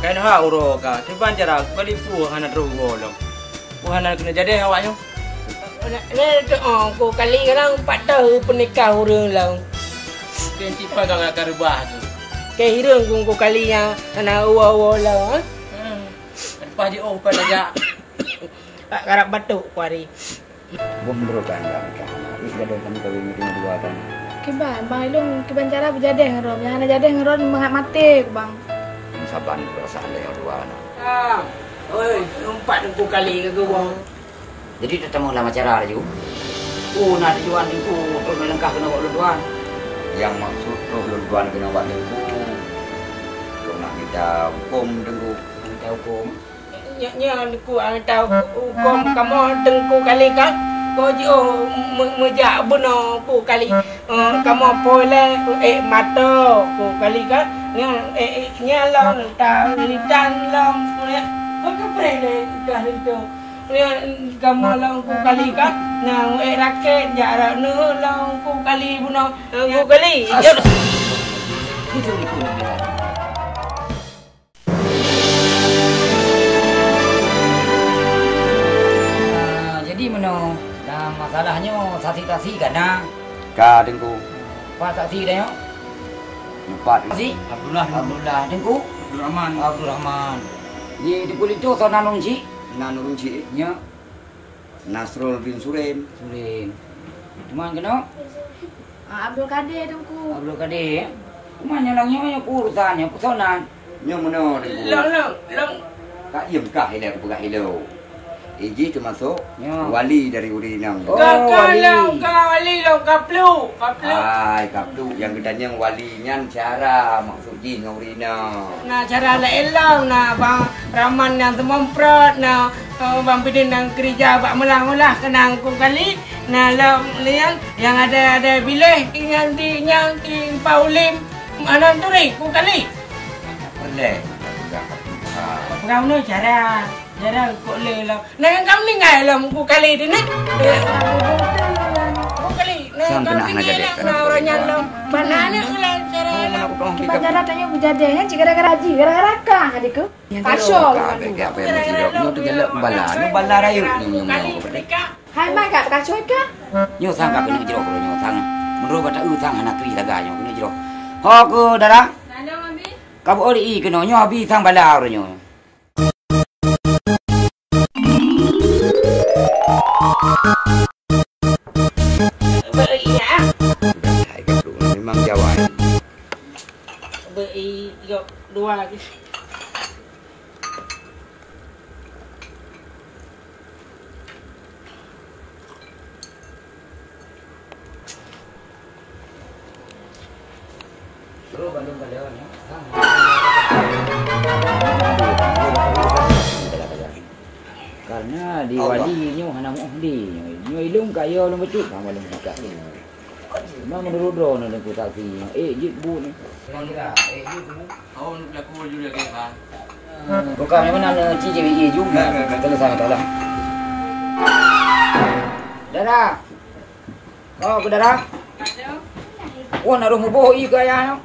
kain ha uro ka. Tiban cara bali pu hana rugo lo. Pu hana kena jadi awaknya. Ko kali orang 4 tahun pernikah urang lah. Ken tipa ka karubah tu. Ke hirang ko kali yang ana uwa lah. Lepas di oh pada ja. Karap batuk kuari. Bumro kan kan. Wis gadon kami kawin meeting dua kan. Kiban, bang Ilung kiban cara berjadeh ngerom. Yang ana jadeh ngeron mati bang. Saban perasaan dia dua anak. Oi, 4 kali ke gua. Jadi tetemu lama cara juga. Nak tujuan itu untuk melengkap kena buat luduan. Yang maksud untuk luduan kena buat itu. Kalau nak kita hukum tengku, kita hukum. Nya ku tahu hukum kamu tengku kali kan. Ko jo mejak benar ku kali. Kamu boleh mata ku kali kan. Nya long ta litan long punya. Kau keprele dah itu. Kamu long ku kali kan. Nah, raket jarak nu long ku kali buno. Ku kali. Itu ikut. Jadi mana? Nah, masalahnya saksi-saksi karena ka tengku. Pak saksi dah yo. Empat saksi. Abdullah tengku. Abdul Rahman. Di kulit tu Nanung Cik. Nanung Cik nya. Nasrul bin Surin. Cuman kena Abdul Kadir tengku. Abdul Kadir. Kumanya langnya urusannya pesanan. Nya mana tengku. Long. Tak diam kah hilang pegah hilau. Iji termasuk wali dari Urinang. Wali lo kaplu. Ai kaplu yang gedanya walinya cara maksud ji dengan Urinang. Nah cara elang nah bang Rahman yang semomprot nah bang Pidin yang kerja bak melah kenang ku kali nah lo yang ada bileh yang di Paulim mana tu ni ku kali. Boleh. Kau no cara kok le lah. Nah kamu ni ngai lah ku kali di ni. Ku kali. Nah kamu ni lah orangnya lo. Mana ni ulang cara. Kiban cara tanya berjadehnya jika gara-gara haji, gara-gara kah adikku? Kasol. Apa yang mesti dok? Nyo tu gelak bala rayu ni. Hai mak kak kasoi kah? Nyo sang kak kena jerok nyo sang. Menurut kata sang anak tu jaga nyo kena jerok. Ho ku darah. Nanda mami. Kabu ori kena nyo habis sang bala nyo. Iya. Hai kaplu memang Jawa. Beri 2 lagi. Terus Bandung Kalian ya. Karena di wali nyo hana muhdi nyo ilung kaya lu betul sama lu buka ni. Memang menurut do nak aku saksi. Jit bu ni. Kira jit bu. Oh laku juga ke kan. Bukan memang nak CJWE juga. Kalau sama tolong. Dara. Oh, ke Dara? Ada. Oh, nak rumah boh i ke ayah.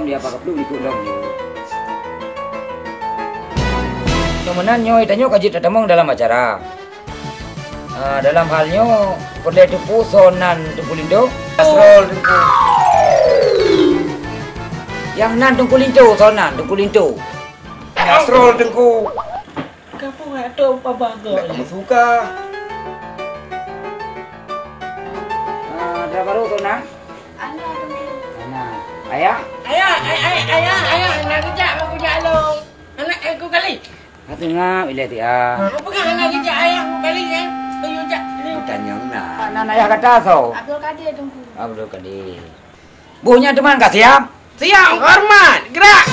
Dia pakai peluk ikut dong. Kemudian nyo itanyo kaji tetemong dalam acara. Dalam halnya perlu tupu sonan tupulindo. Asrol tupu. Yang nan tupulindo sonan tupulindo. Asrol tupu. Kamu nggak tahu apa bagus. Kamu suka. Ada baru sonan? Ayah, nak kerja aku jalan. Anak aku kali. Hati ngap bila dia. Apa kan anak kerja ayah aku kali kan? Ayo jak. Tanya nak. Anak ayah kata so. Abdul Kadir tunggu. Abdul Kadir. Buhnya teman kah siap? Siap, hormat, gerak.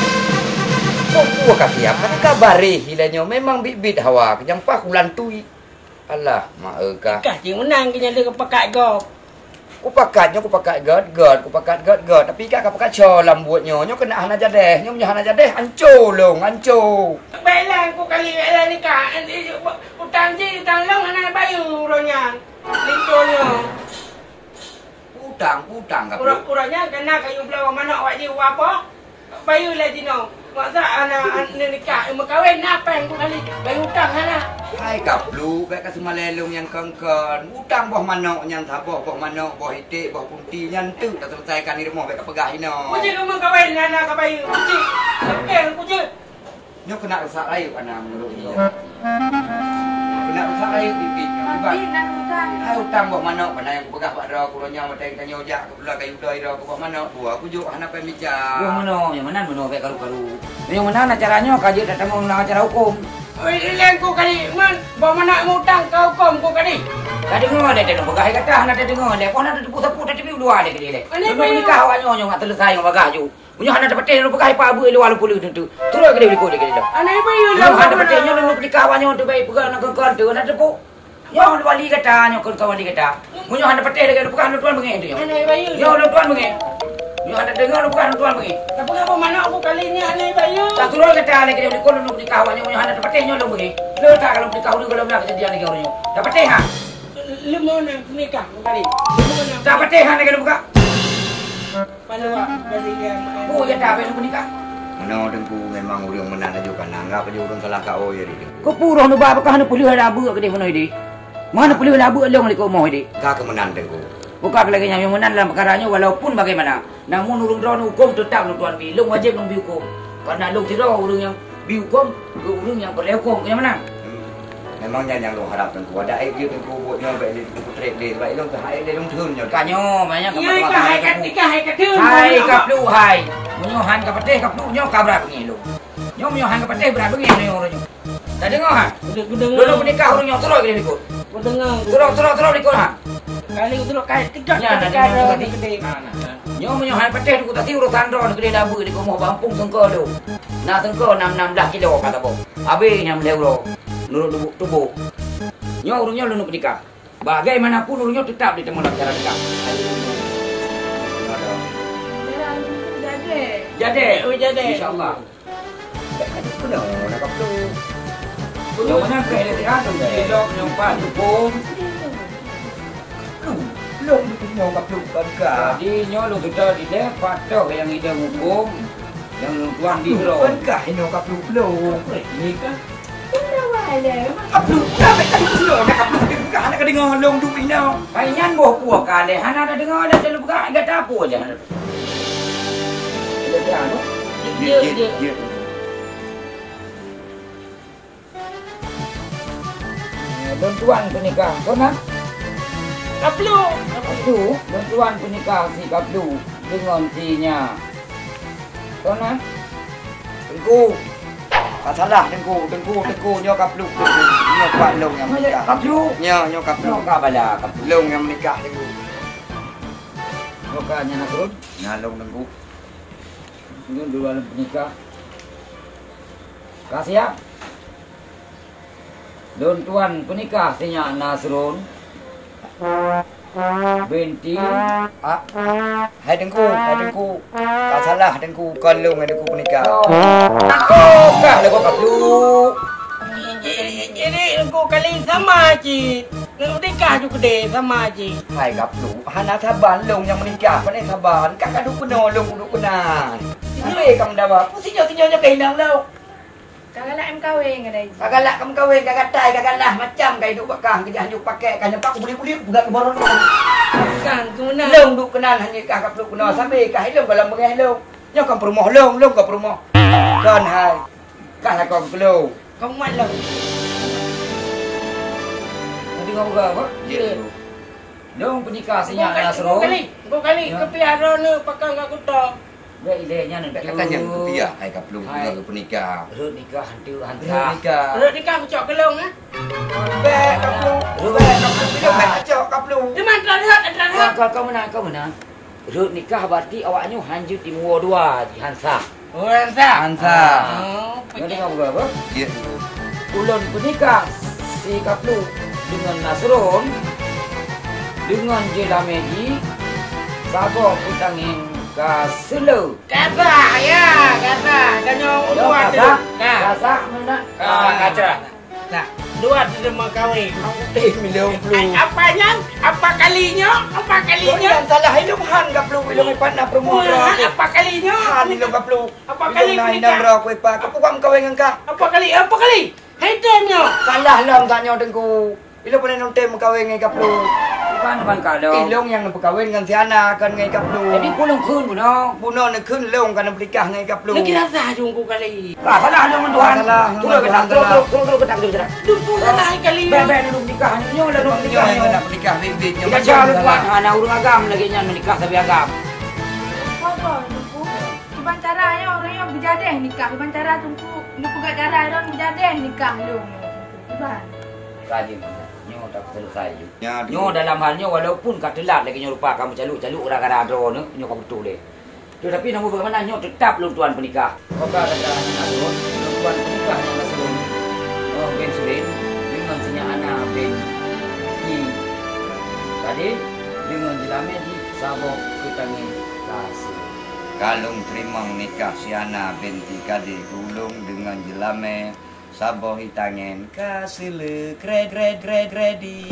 Oh, buah kah siap? Kan kabari hilanya memang bibit hawa kejampah bulan tui. Allah, mak eka. Kah cing menang kenya dia kepakai gop. ku pakat ged, tapi kak pakat colam buatnya. Nyo kena hana jadeh, nyo punya hana jadeh hancur long, hancur. Baiklah aku kali baiklah nikah. Utang je, utang long anak bayu ronya. Lintonya. Utang kap. Kurang-kurangnya kena kayu belah mana awak je apa? Bayu lah dino. Masa anak nikah mau kahwin apa yang aku kali bayu utang anak. Hai kap lu, baik kasih malelung yang kengken. Utang boh manok yang taboh, boh manok, boh itik, boh punti yang tu dah selesaikan ni rumah baik pegah ino. Kuci kamu kahwin anak ke bayu. Kuci. Kuci. Nyo kena rusak rayu anak menurut dia. Kena rusak rayu pipi. Hai utang boh manok mana yang pegah pak ro kuronya mata tanya ojak ke belah kayu doi ro ke boh manok. Dua aku juk anak pembicar. Boh manok, yang mana manok baik karu-karu. Yang mana caranya kaji datang mau acara hukum. Lain ku kali man, bawa mana mau utang kau kom ku kali. Tadi dengar ada tengok bagah kata nak dengar ada. Kau nak tepuk-tepuk tadi dua ada ke dia. Lu nikah awak nyo ngat selesai ngah bagah ju. Punya hana dapat lu bagah pa abu lu walau puluh tentu. Terus ke dia ke dia. Anak bayu Lu hana dapat nyo lu nikah awak nyo tu baik pegang nak kau tu nak tepuk. Nyo wali kata nyo kau wali kata. Punya hana dapat lu pegang tuan bengi tu. Anak bayu. Nyo lu tuan bengi. Nyo hana dengar lu pegang tuan bengi. Tapi apa mana aku kali ni anak bayu. Tak terus kata lagi dia kau lu nikah awak nyo hana dapat nyo lu bengi. Lu tak kalau nikah lu kalau nak kejadian lagi orang nyo. Dapat ha. Lu mau nak nikah kali. Dapat ha lagi lu buka. Paluak bagi dia. Oh ya tak apa nikah. Mana dengku memang urang menan aja kan anggap aja urang salah ka oi ri. Kau purah nu ba bakah nu pulih labu ke dia mana ini? Mana pulih labu long li kau mau ini? Ka kemenan dengku. Buka lagi yang menan dalam perkaranya walaupun bagaimana. Namun urung drone hukum tetap nu tuan bi. Long wajib nu bi hukum. Karena long tidak urung yang bi hukum, urung yang boleh hukum yang mana? Memangnya yang lu harap dengku ada air dia dengku buatnya baik dia trade dia baik long hai dia long thun nyo. Kanyo banyak Ya nikah hai kat dia. Hai kaplu hai. Menyohan kapateh kaplu nyo kabrak ni lu. Nyo menyohan kapateh berat bengi ni orang nyo. Tak dengar ha? Aku dengar. Lu menikah urung nyo terus ke dia ikut. Aku dengar. Terus ikut ha. Kali aku terus kali tiga Ya, dah kali dengar di tadi. gede. Nyo menyohan pateh tu tadi urusan ron gede labu di komoh Bampung sengko tu. Nak sengko 16 kilo kata bos. Habis yang euro. Nurut tubuh. Nyo urungnya lu nikah. Bagaimanapun urungnya tetap di teman cara nikah. Jadi, insyaallah. Benar nak kaplu. Yang mana kehidupan tu hidup yang pas hukum. Long nyo kaplu kan ka. Jadi nyo lu kita di dapat tu yang hidup hukum yang tuan di bro. Kan ka nyo kaplu long. Nikah. Kaplu sampai kan lo nak kaplu ka nak dengar long du ina. Kainyan boh puak kali. Hana ada dengar ada lu buka kata apa aja. Dia anu. Ya. Don tuan penikah. Kau nak? Kaplu. Kaplu. Don tuan penikah si Kaplu dengan sinya. Kau nak? Dengku. Salah dengku nyo kaplu. Nyo pak long yang menikah. Kaplu. Nyo kaplu. Nyo ka bala Kaplu. Long yang menikah dengku. Nyo ka nya nak turun. Ngalong dengku. Ini dua penikah. Kasih ya. Don tuan penikah sinya Nasrun binti Hai dengku. Tak salah dengku kalung dengku penikah. Aku kah lagu Kaplu. Jadi aku kali sama je. Nikah tu gede sama je. Hai kaplu. Hana saban long yang menikah pandai saban. Kakak duk kena long duk kena. Sampai kamu dah pusinyo-sinyo kehilang lo. Kakak nak kahwin kadai. Kakak lak kamu kahwin kakak tai kakak lah macam kai duk bakah kerja hanyuk pakai kan nampak buli-buli budak kebaron. Kan kena. Long duk kenal hanya kakak kaplu kena sampai kah long dalam bengai long. Nyo kan perumah long ke perumah. Kan hai. Kah lah kau kaplu. Kamu malam. Tadi kau apa? Ya. Dong penikah sinya Nasrun. Kau kali kepiara ni pakai kat kuta. Baik idenya nanti. Kakak yang ketiak hai kaplu ke penikah. Rut nikah hantu hantar. Menikah. Ruk nikah kecok kelong ah. Bek kaplu. Bek kaplu. Bek acok kaplu. Di mana terlihat? Kau mana? Rut nikah berarti awaknya hanjut di mua dua di Hansa. Oh, Hansa. Oh, Nanti kau apa? Ya. Ulun penikah si Kaplu dengan Nasrun dengan Jelameji Sago Putangin Kaselo. Kata ya, kata. Kanyo dua tu. Kasa mana? Kaca. Nah, dua tu mau kawin. Milion puluh. Apanya? Apa kalinya? Apa kalinya? Yang salah ilung han ka plu ilung ipan na promo ro. Apa kalinya? Han ilung ka plu. Apa kali na inang ro ko ipa. Kapukam kawin ka. Apa kali? Apa kali? Hedenyo. Salah lang kanyo dengku. Ilung pa nung tem kawin ka plu. Bukan kalau. Ilung yang berkawin dengan si Ana kan ngai ka plu. Jadi pulang kun puno. Buno na kun leung kan bernikah ngai ka plu. Lagi rasa jungku kali. Salah dong Tuhan. Salah. Turun ke tak, turun ke tak tu. Dupu salah kali. Bebe dulu nikah nyo lah dulu nikah nyo. Nak bernikah bibit. Kita jauh Tuhan. Ana urung agam lagi nyan menikah tapi agam. Apa tungku? Cuman caranya orangnya berjadeh nikah. Cuman cara tungku nipu gak cara orang berjadeh nikah lu. Cuman. Rajin. Nyo tak selesai. Nyo dalam halnya walaupun kau telat lagi nyo lupa kamu caluk orang adro nyo kau betul deh. Tetapi namun bagaimana nyo tetap lu tuan penikah. Maka kata Nasrul, tuan penikah yang Nasrul. Oh ben Surin dengan senya anak ben Ki. Tadi dengan Jelame di Sabok Kutangin Kasih. Kalung terima menikah si Ana binti Kadi Gulung dengan Jelame Saboh Hitangen Kasih le gredi